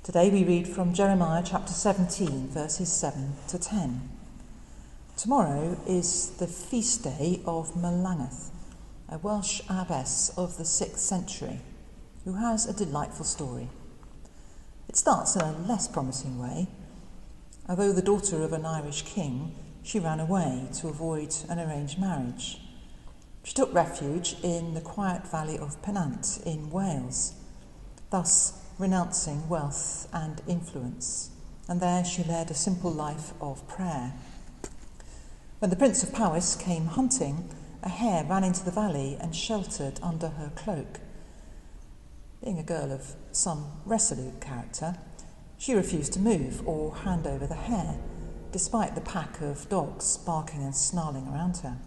Today we read from Jeremiah chapter 17, verses 7 to 10. Tomorrow is the feast day of Melangell, a Welsh abbess of the 6th century, who has a delightful story. It starts in a less promising way. Although the daughter of an Irish king, she ran away to avoid an arranged marriage. She took refuge in the quiet valley of Pennant in Wales, thus renouncing wealth and influence, and there she led a simple life of prayer. When the Prince of Powys came hunting, a hare ran into the valley and sheltered under her cloak. Being a girl of some resolute character, she refused to move or hand over the hare, despite the pack of dogs barking and snarling around her.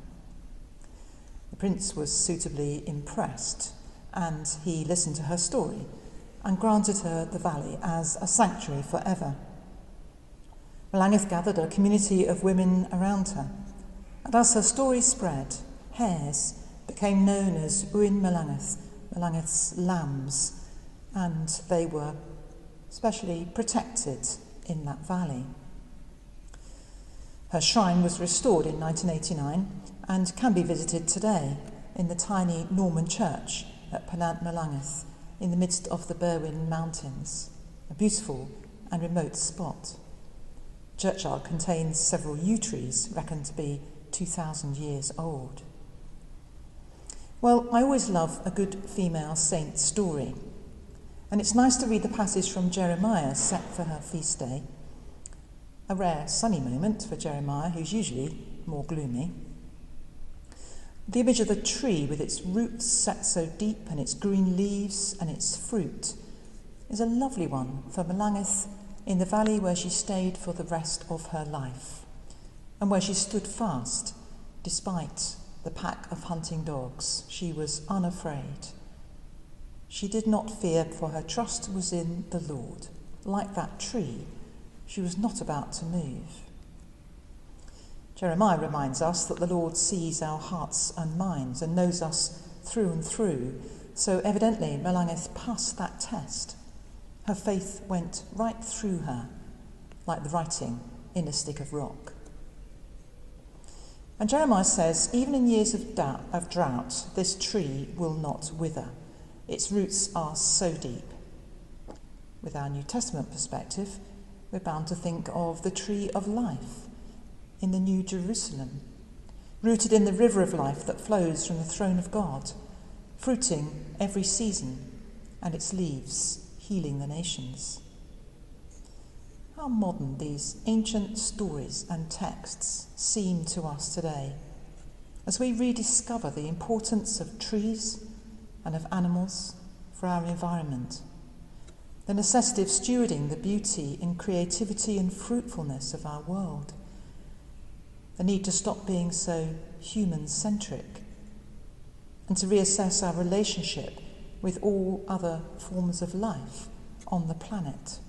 The prince was suitably impressed, and he listened to her story and granted her the valley as a sanctuary forever. Melangell gathered a community of women around her, and as her story spread, hares became known as Uin Melangell, Melangell's lambs, and they were specially protected in that valley. Her shrine was restored in 1989 and can be visited today in the tiny Norman church at Pennant Melangell, in the midst of the Berwyn Mountains, a beautiful and remote spot. The churchyard contains several yew trees reckoned to be 2,000 years old. Well, I always love a good female saint story, and it's nice to read the passage from Jeremiah set for her feast day. A rare sunny moment for Jeremiah, who's usually more gloomy. The image of the tree with its roots set so deep and its green leaves and its fruit is a lovely one for Melangell in the valley where she stayed for the rest of her life and where she stood fast despite the pack of hunting dogs. She was unafraid. She did not fear, for her trust was in the Lord. Like that tree, she was not about to move. Jeremiah reminds us that the Lord sees our hearts and minds and knows us through and through, so evidently Melangell passed that test. Her faith went right through her, like the writing in a stick of rock. And Jeremiah says, even in years of drought, this tree will not wither. Its roots are so deep. With our New Testament perspective, we're bound to think of the tree of life in the New Jerusalem, rooted in the river of life that flows from the throne of God, fruiting every season, and its leaves healing the nations. How modern these ancient stories and texts seem to us today, as we rediscover the importance of trees and of animals for our environment, the necessity of stewarding the beauty and creativity and fruitfulness of our world, the need to stop being so human-centric and to reassess our relationship with all other forms of life on the planet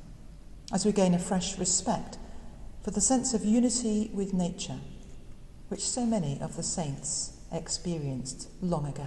as we gain a fresh respect for the sense of unity with nature which so many of the saints experienced long ago.